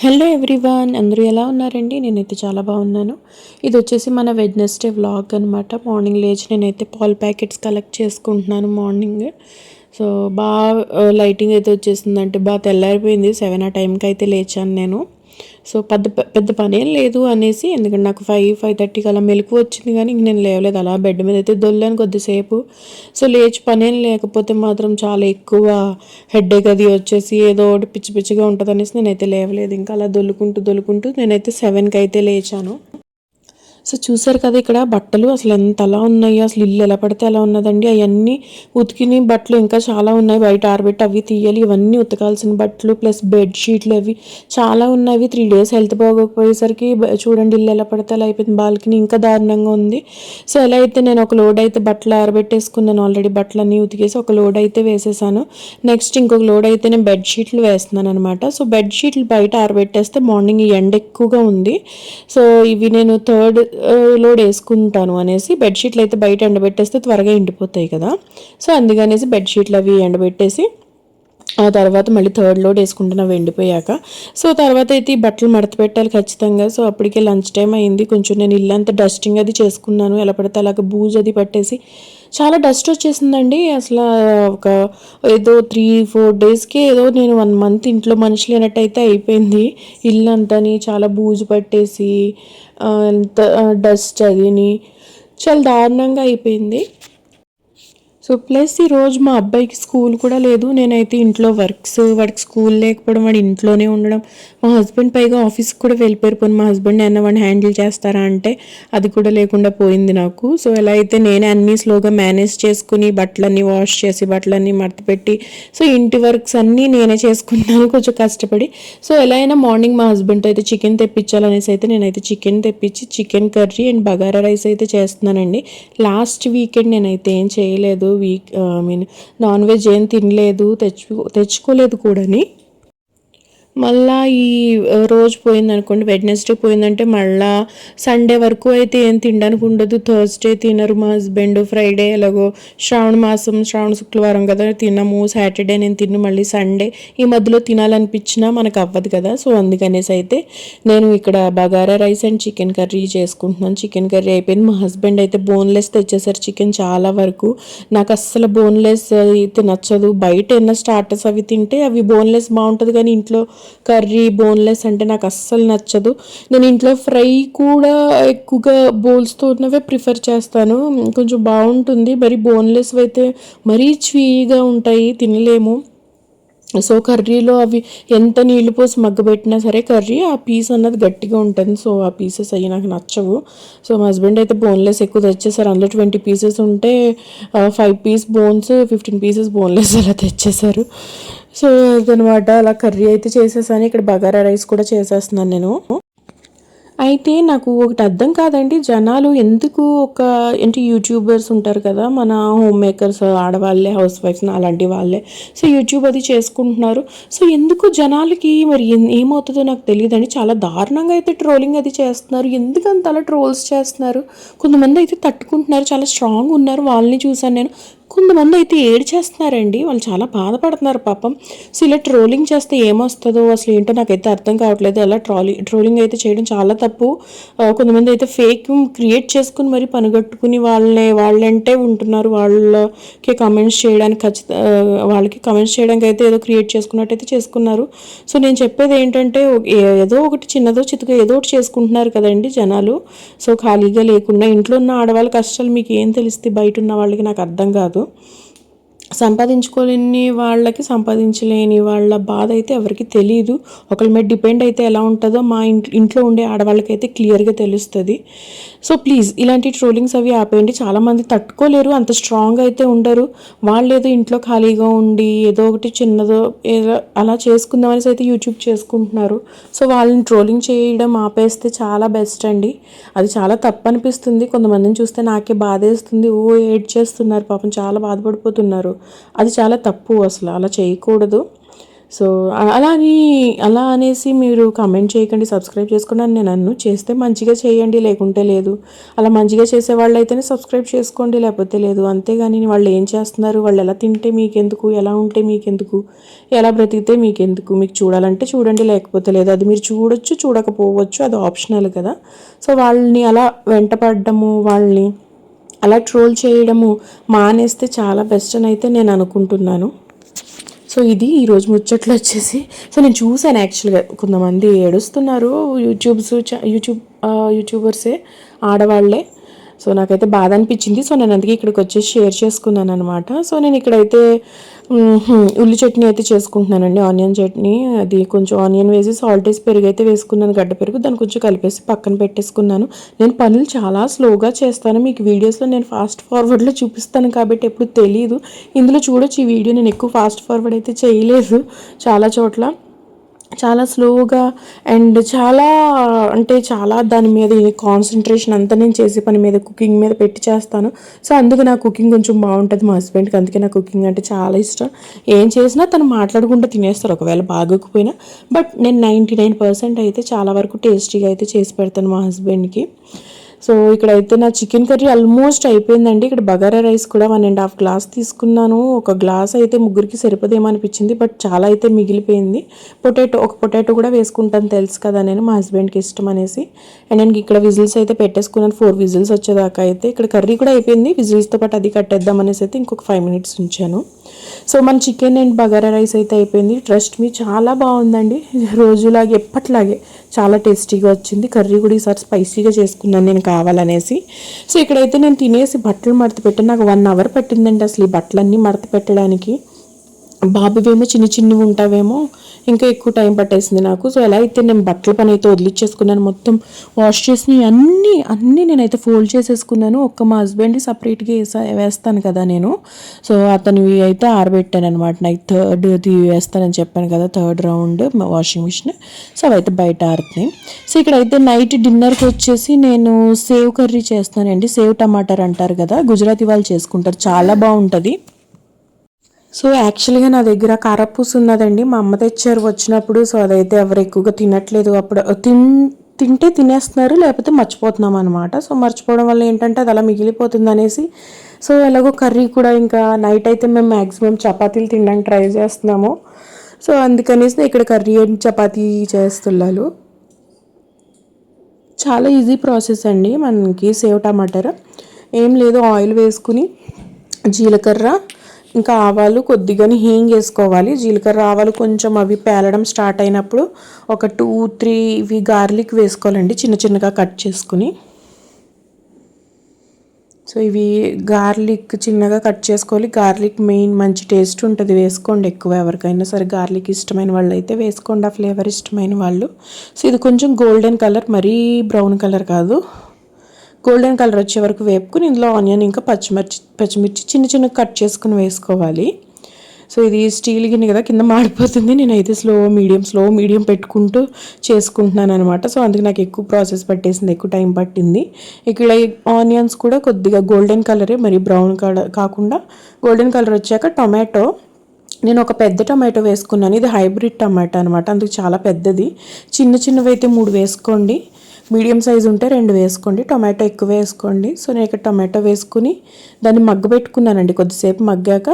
Hello everyone, అందరూ ఎలా ఉన్నారండి? నేనైతే చాలా బాగున్నాను. ఇది వచ్చేసి మన వెడ్నెస్డే వ్లాగ్ అనమాట. మార్నింగ్ లేచి నేనైతే పాల్ ప్యాకెట్స్ కలెక్ట్ చేసుకుంటున్నాను మార్నింగ్. సో లైటింగ్ అయితే వచ్చేసిందంటే బాగా తెల్లారిపోయింది. 7 ఆ టైంకి అయితే లేచాను నేను. సో పెద్ద పెద్ద పనేం లేదు అనేసి, ఎందుకంటే నాకు 5:30కి అలా మెలకు వచ్చింది, కానీ ఇంక నేను లేవలేదు. అలా బెడ్ మీద అయితే దొల్లాను కొద్దిసేపు. సో లేచి పనేం లేకపోతే మాత్రం చాలా ఎక్కువ హెడేక్ అది వచ్చేసి ఏదో ఒకటి పిచ్చి పిచ్చిగా ఉంటుంది అనేసి నేనైతే లేవలేదు. ఇంకా అలా దొల్లుకుంటూ నేనైతే 7కి అయితే లేచాను. సో చూసారు కదా, ఇక్కడ బట్టలు అసలు ఎంత అలా ఉన్నాయో, అసలు ఇల్లు ఎలా పడితే అలా ఉన్నదండి. అవన్నీ ఉతికిన బట్టలు ఇంకా చాలా ఉన్నాయి, బయట ఆరబెట్టి అవి తీయాలి. ఇవన్నీ ఉతకాల్సిన బట్టలు ప్లస్ బెడ్షీట్లు అవి చాలా ఉన్నాయి. 3 డేస్ హెల్త్ బాగోకపోయేసరికి చూడండి ఇల్లు ఎలా పడితే అలా అయిపోయింది. బాల్కనీ ఇంకా దారుణంగా ఉంది. సో ఎలా అయితే నేను ఒక లోడ్ అయితే బట్టలు ఆరబెట్టేసుకున్నాను, ఆల్రెడీ బట్టలన్నీ ఉతికేసి ఒక లోడ్ అయితే వేసేసాను. నెక్స్ట్ ఇంకొక లోడ్ అయితే నేను బెడ్షీట్లు వేస్తున్నాను అనమాట. సో బెడ్షీట్లు బయట ఆరబెట్టేస్తే మార్నింగ్ ఎండ ఎక్కువగా ఉంది. సో ఇవి నేను థర్డ్ లోడ్ వేసుకుంటాను అనేసి బెడ్షీట్లు అయితే బయట ఎండబెట్టేస్తే త్వరగా ఎండిపోతాయి కదా. సో అందుకనేసి బెడ్షీట్లు అవి ఎండబెట్టేసి ఆ తర్వాత మళ్ళీ థర్డ్ లోడ్ వేసుకుంటున్నా ఎండిపోయాక. సో తర్వాత అయితే ఈ బట్టలు మడత పెట్టాలి ఖచ్చితంగా. సో అప్పటికే లంచ్ టైం అయింది. కొంచెం నేను ఇల్లంతా డస్టింగ్ అది చేసుకున్నాను. ఎలా పడితే అలాగ బూజు అది పట్టేసి చాలా డస్ట్ వచ్చేసిందండి. అసలు ఒక ఏదో 3-4 డేస్కి ఏదో నేను 1 మంత్ ఇంట్లో మనిషి లేనట్టయితే అయిపోయింది. ఇల్లంతాని చాలా బూజు పట్టేసి ఎంత డస్ట్ అదిని చాలా దారుణంగా అయిపోయింది. సో ప్లస్ ఈరోజు మా అబ్బాయికి స్కూల్ కూడా లేదు. నేనైతే ఇంట్లో వాడికి స్కూల్ లేకపోవడం, వాడు ఇంట్లోనే ఉండడం, మా హస్బెండ్ పైగా ఆఫీస్కి కూడా వెళ్ళిపోయిపోయి మా హస్బెండ్ అన్న వాడిని హ్యాండిల్ చేస్తారా అంటే అది కూడా లేకుండా పోయింది నాకు. సో ఎలా అయితే నేనే అన్నీ స్లోగా మేనేజ్ చేసుకుని బట్టలన్నీ వాష్ చేసి బట్టలన్నీ మడతపెట్టి సో ఇంటి వర్క్స్ అన్నీ నేనే చేసుకున్నాను కొంచెం కష్టపడి. సో ఎలా అయినా మార్నింగ్ మా హస్బెండ్తో అయితే చికెన్ తెప్పించాలనేసి అయితే నేనైతే చికెన్ తెప్పించి chicken curry and bagara rice అయితే చేస్తున్నానండి. లాస్ట్ వీకెండ్ నేనైతే ఏం చేయలేదు, నాన్ వెజ్ ఏం తినలేదు, తెచ్చుకోలేదు కూడాని. మళ్ళీ ఈ రోజు పోయిందనుకోండి, వెడ్నెస్డే పోయిందంటే మళ్ళీ సండే వరకు అయితే ఏం తినడానికి ఉండదు. థర్స్డే తినరు మా హస్బెండ్, ఫ్రైడే ఎలాగో శ్రావణ శుక్రవారం కదా తినము, సాటర్డే నేను తిన్ను, మళ్ళీ సండే ఈ మధ్యలో తినాలనిపించినా మనకు అవ్వదు కదా. సో అందుకనేసి అయితే నేను ఇక్కడ bagara rice and chicken curry చేసుకుంటున్నాను. చికెన్ కర్రీ అయిపోయింది. మా హస్బెండ్ అయితే బోన్లెస్ తెచ్చేసారు చికెన్ చాలా వరకు. నాకు అస్సలు బోన్లెస్ అయితే నచ్చదు. బయట ఏమైనా స్టార్టర్స్ అవి తింటే అవి బోన్లెస్ బాగుంటుంది, కానీ ఇంట్లో కర్రీ బోన్లెస్ అంటే నాకు అస్సలు నచ్చదు. నేను ఇంట్లో ఫ్రై కూడా ఎక్కువగా బోల్స్తో ఉన్నవే ప్రిఫర్ చేస్తాను, కొంచెం బాగుంటుంది. మరి బోన్లెస్ అయితే మరీ చీగా ఉంటాయి, తినలేము. సో కర్రీలో అవి ఎంత నీళ్లు పోసి మగ్గబెట్టినా సరే కర్రీ ఆ పీస్ అన్నది గట్టిగా ఉంటుంది. సో ఆ పీసెస్ అవి నాకు నచ్చవు. సో మా హస్బెండ్ అయితే బోన్లెస్ ఎక్కువ తెచ్చేసారు. అందులో 20 పీసెస్ ఉంటే 5 పీస్ బోన్స్, 15 పీసెస్ బోన్లెస్ అలా తెచ్చేసారు. సో అదనమాట, అలా కర్రీ అయితే చేసేసాను. ఇక్కడ బగారా రైస్ కూడా చేసేస్తున్నాను నేను. అయితే నాకు ఒకటి అర్థం కాదండి, జనాలు ఎందుకు అంటే యూట్యూబర్స్ ఉంటారు కదా, మన హోమ్ మేకర్స్ ఆడవాళ్ళే, హౌస్ వైఫ్స్ అలాంటి వాళ్ళే. సో యూట్యూబ్ అది చేసుకుంటున్నారు. సో ఎందుకు జనాలకి మరి ఏమవుతుందో నాకు తెలియదండి. చాలా దారుణంగా అయితే ట్రోలింగ్ అది చేస్తున్నారు. ఎందుకంత అలా ట్రోల్స్ చేస్తున్నారు? కొంతమంది అయితే తట్టుకుంటున్నారు, చాలా స్ట్రాంగ్ ఉన్నారు, వాళ్ళని చూసాను నేను. కొంతమంది అయితే ఏడ్చేస్తున్నారండి, వాళ్ళు చాలా బాధపడుతున్నారు పాపం. సో ఇలా ట్రోలింగ్ చేస్తే ఏమొస్తుందో అసలు ఏంటో నాకైతే అర్థం కావట్లేదు. అలా ట్రోలింగ్ అయితే చేయడం చాలా తప్పు. కొంతమంది అయితే ఫేక్ క్రియేట్ చేసుకుని మరి పనిగట్టుకుని వాళ్ళంటే ఉంటున్నారు. వాళ్ళకి కమెంట్స్ చేయడానికి వాళ్ళకి కమెంట్స్ చేయడానికి అయితే ఏదో క్రియేట్ చేసుకున్నట్టయితే చేసుకున్నారు. సో నేను చెప్పేది ఏంటంటే ఏదో ఒకటి చిన్నదో చిత్తగా ఏదో ఒకటి చేసుకుంటున్నారు కదండి జనాలు. సో ఖాళీగా లేకుండా ఇంట్లో ఉన్న ఆడవాళ్ళ కష్టాలు మీకు ఏం తెలుస్తుంది, బయట ఉన్న వాళ్ళకి నాకు అర్థం కాదు. సంపాదించుకోలేని వాళ్ళకి సంపాదించలేని వాళ్ళ బాధ అయితే ఎవరికి తెలియదు. ఒకరి మీద డిపెండ్ అయితే ఎలా ఉంటుందో మా ఇంట్లో ఉండే ఆడవాళ్ళకైతే క్లియర్గా తెలుస్తుంది. సో ప్లీజ్ ఇలాంటి ట్రోలింగ్స్ అవి ఆపేయండి. చాలామంది తట్టుకోలేరు, అంత స్ట్రాంగ్ అయితే ఉండరు. వాళ్ళు ఏదో ఇంట్లో ఖాళీగా ఉండి ఏదో ఒకటి చిన్నదో ఏదో అలా చేసుకుందామనేసి అయితే యూట్యూబ్ చేసుకుంటున్నారు. సో వాళ్ళని ట్రోలింగ్ చేయడం ఆపేస్తే చాలా బెస్ట్ అండి. అది చాలా తప్పు అనిపిస్తుంది. కొంతమందిని చూస్తే నాకే బాధేస్తుంది. ఏడ్ చేస్తున్నారు పాపం, చాలా బాధపడిపోతున్నారు. అది చాలా తప్పు, అసలు అలా చేయకూడదు. సో అలా అనేసి మీరు కామెంట్ చేయకండి, సబ్స్క్రైబ్ చేసుకోండి అని నేను అన్ను. చేస్తే మంచిగా చేయండి, లేకుంటే లేదు. అలా మంచిగా చేసే వాళ్ళు అయితేనే సబ్స్క్రైబ్ చేసుకోండి, లేకపోతే లేదు. అంతేగాని వాళ్ళు ఏం చేస్తున్నారు, వాళ్ళు ఎలా తింటే మీకెందుకు, ఎలా ఉంటే మీకెందుకు, ఎలా బ్రతికితే మీకెందుకు. మీకు చూడాలంటే చూడండి, లేకపోతే లేదు. అది మీరు చూడొచ్చు, చూడకపోవచ్చు, అది ఆప్షనల్ కదా. సో వాళ్ళని అలా వెంటపడము, వాళ్ళని అలా ట్రోల్ చేయడము మానేస్తే చాలా బెస్ట్ అని అయితే నేను అనుకుంటున్నాను. సో ఇది ఈరోజు ముచ్చట్లు వచ్చేసి. సో నేను చూశాను యాక్చువల్గా కొంతమంది ఏడుస్తున్నారు, యూట్యూబర్సే, ఆడవాళ్ళే. సో నాకైతే బాధ అనిపించింది. సో నేను అందుకే ఇక్కడికి వచ్చేసి షేర్ చేసుకున్నాను అనమాట. సో నేను ఇక్కడైతే ఉల్లి చట్నీ అయితే చేసుకుంటున్నానండి, ఆనియన్ చట్నీ. అది కొంచెం ఆనియన్ వేసి సాల్ట్ వేసి పెరుగు అయితే వేసుకున్నాను, గడ్డ పెరుగు. దాన్ని కొంచెం కలిపేసి పక్కన పెట్టేసుకున్నాను. నేను పనులు చాలా స్లోగా చేస్తాను, మీకు వీడియోస్లో నేను ఫాస్ట్ ఫార్వర్డ్లో చూపిస్తాను కాబట్టి ఎప్పుడు తెలియదు. ఇందులో చూడొచ్చు, ఈ వీడియో నేను ఎక్కువ ఫాస్ట్ ఫార్వర్డ్ అయితే చేయలేదు, చాలా చోట్ల చాలా స్లోగా అండ్ చాలా దాని మీద కాన్సన్ట్రేషన్ అంతా నేను చేసే పని మీద, కుకింగ్ మీద పెట్టి చేస్తాను. సో అందుకు నా కుకింగ్ కొంచెం బాగుంటుంది మా హస్బెండ్కి, అందుకే నా కుకింగ్ అంటే చాలా ఇష్టం. ఏం చేసినా తను మాట్లాడుకుంటూ తినేస్తారు, ఒకవేళ బాగోకపోయినా. బట్ నేను 99% అయితే చాలా వరకు టేస్టీగా అయితే చేసి పెడతాను మా హస్బెండ్కి. సో ఇక్కడైతే నా చికెన్ కర్రీ ఆల్మోస్ట్ అయిపోయిందండి. ఇక్కడ బగారా రైస్ కూడా 1.5 గ్లాస్ తీసుకున్నాను. ఒక గ్లాస్ అయితే ముగ్గురికి సరిపోదేమో అనిపించింది, బట్ చాలా అయితే మిగిలిపోయింది. ఒక పొటాటో కూడా వేసుకుంటాను, తెలుసు కదా నేను, మా హస్బెండ్కి ఇష్టం అనేసి. అండ్ నేను ఇక్కడ విజిల్స్ అయితే పెట్టేసుకున్నాను, 4 విజిల్స్ వచ్చేదాకా అయితే. ఇక్కడ కర్రీ కూడా అయిపోయింది, విజిల్స్తో పాటు అది కట్టేద్దాం అనేసి అయితే ఇంకొక 5 మినిట్స్ ఉంచాను. సో మన చికెన్ అండ్ బగారా రైస్ అయితే అయిపోయింది. ట్రస్ట్ మీ, చాలా బాగుందండి, రోజులాగే ఎప్పట్లాగే చాలా టేస్టీగా వచ్చింది. కర్రీ కూడా ఈసారి స్పైసీగా చేసుకున్నాను నేను కావాలనేసి. సో ఇక్కడైతే నేను తినేసి బట్టలు మడత పెట్టాను. నాకు 1 అవర్ పట్టిందండి అసలు ఈ బట్టలన్నీ మడత పెట్టడానికి. బాబువేమో చిన్నవి ఉంటావేమో, ఇంకా ఎక్కువ టైం పట్టేసింది నాకు. సో ఎలా అయితే నేను బట్టల పని అయితే వదిలిచ్చేసుకున్నాను, మొత్తం వాష్ చేసి అన్నీ నేనైతే ఫోల్డ్ చేసేసుకున్నాను. మా హస్బెండ్ సపరేట్గా వేస్తాను కదా నేను. సో అతనివి అయితే ఆరబెట్టాను అనమాట. నాకు థర్డ్ది వేస్తానని చెప్పాను కదా, 3rd round washing machine. So అవైతే బయట ఆరుతున్నాయి. సో ఇక్కడైతే నైట్ డిన్నర్కి వచ్చేసి నేను సేవ్ కర్రీ చేస్తానండి. సేవ్ టమాటర్ అంటారు కదా, గుజరాతీ వాళ్ళు చేసుకుంటారు, చాలా బాగుంటుంది. సో యాక్చువల్గా నా దగ్గర కారపూస ఉన్నదండి, మా అమ్మ తెచ్చారు వచ్చినప్పుడు. సో అదైతే ఎవరు ఎక్కువగా తినట్లేదు, అప్పుడు తింటే తినేస్తున్నారు, లేకపోతే మర్చిపోతున్నాం అనమాట. సో మర్చిపోవడం వల్ల ఏంటంటే అది అలా మిగిలిపోతుంది అనేసి. సో ఎలాగో కర్రీ కూడా ఇంకా నైట్ అయితే మేము మ్యాక్సిమం చపాతీలు తినడానికి ట్రై చేస్తున్నాము. సో అందుకనేసి ఇక్కడ కర్రీ అండ్ చపాతీ చేస్తున్నాను. చాలా ఈజీ ప్రాసెస్ అండి మనకి సేవ్ టమాటర్. ఏం లేదు, ఆయిల్ వేసుకుని జీలకర్ర ఇంకా ఆవాలు కొద్దిగానే హీంగ్ వేసుకోవాలి. జీలకర్ర ఆవాలు కొంచెం అవి పేలడం స్టార్ట్ అయినప్పుడు ఒక 2-3 ఇవి గార్లిక్ వేసుకోవాలండి, చిన్నగా కట్ చేసుకుని. సో ఇవి గార్లిక్ చిన్నగా కట్ చేసుకోవాలి. గార్లిక్ మెయిన్ మంచి టేస్ట్ ఉంటుంది, వేసుకోండి ఎక్కువ. ఎవరికైనా సరే గార్లిక్ ఇష్టమైన వాళ్ళు అయితే వేసుకోండి, ఆ ఫ్లేవర్ ఇష్టమైన వాళ్ళు. సో ఇది కొంచెం గోల్డెన్ కలర్, మరీ బ్రౌన్ కలర్ కాదు, గోల్డెన్ కలర్ వచ్చే వరకు వేపుకుని ఇందులో ఆనియన్ ఇంకా పచ్చిమిర్చి చిన్న కట్ చేసుకుని వేసుకోవాలి. సో ఇది స్టీల్ గిన్నె కదా, కింద మాడిపోతుంది. నేనైతే స్లో మీడియం పెట్టుకుంటూ చేసుకుంటున్నాను అనమాట. సో అందుకు నాకు ఎక్కువ ప్రాసెస్ పట్టేసింది, ఎక్కువ టైం పట్టింది. ఇక్కడ ఆనియన్స్ కూడా కొద్దిగా గోల్డెన్ కలరే, మరి బ్రౌన్ కలర్ కాకుండా గోల్డెన్ కలర్ వచ్చాక టొమాటో, నేను ఒక పెద్ద టొమాటో వేసుకున్నాను. ఇది హైబ్రిడ్ టొమాటో అనమాట, అందుకు చాలా పెద్దది. చిన్నవి అయితే 3 వేసుకోండి, మీడియం సైజు ఉంటే 2 వేసుకోండి, టొమాటో ఎక్కువ వేసుకోండి. సో నేను ఇక్కడ టొమాటో వేసుకుని దాన్ని మగ్గబెట్టుకున్నానండి. కొద్దిసేపు మగ్గాక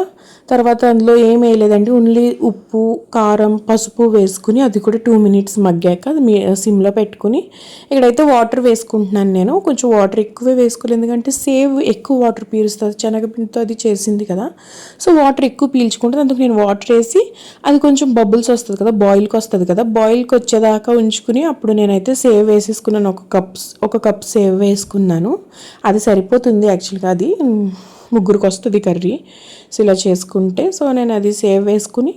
తర్వాత అందులో ఏం వేయలేదండి, ఓన్లీ ఉప్పు, కారం, పసుపు వేసుకుని అది కూడా 2 మినిట్స్ మగ్గాక అది సిమ్లో పెట్టుకుని ఇక్కడైతే వాటర్ వేసుకుంటున్నాను. నేను కొంచెం వాటర్ ఎక్కువే వేసుకోలేదు, ఎందుకంటే సేవ్ ఎక్కువ వాటర్ పీలుస్తుంది, శనగపిండితో అది చేసింది కదా. సో వాటర్ ఎక్కువ పీల్చుకుంటుంది, అందుకు నేను వాటర్ వేసి అది కొంచెం బబుల్స్ వస్తుంది కదా, బాయిల్కి వస్తుంది కదా, బాయిల్కి వచ్చేదాకా ఉంచుకుని అప్పుడు నేనైతే సేవ్ వేసేసుకున్నాను. ఒక కప్ సేవ్ వేసుకున్నాను. అది సరిపోతుంది యాక్చువల్గా, అది ముగ్గురికి వస్తుంది కర్రీ. సో ఇలా చేసుకుంటే, సో నేను అది సేవ్ వేసుకుని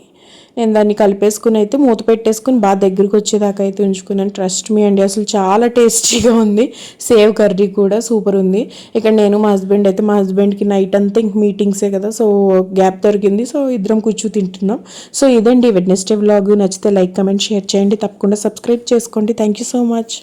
నేను దాన్ని కలిపేసుకుని అయితే మూత పెట్టేసుకుని బాగా దగ్గరికి వచ్చేదాకా అయితే ఉంచుకున్నాను. ట్రస్ట్ మీ అండి, అసలు చాలా టేస్టీగా ఉంది. సేవ్ కర్రీ కూడా సూపర్ ఉంది. ఇక్కడ నేను మా హస్బెండ్కి నైట్ అంతా ఇంక మీటింగ్సే కదా, సో గ్యాప్ దొరికింది. సో ఇద్దరం తింటున్నాం. సో ఇదండి వెడ్నెస్డే వ్లాగ్. నచ్చితే లైక్, కమెంట్, షేర్ చేయండి. తప్పకుండా సబ్స్క్రైబ్ చేసుకోండి. Thank you so much.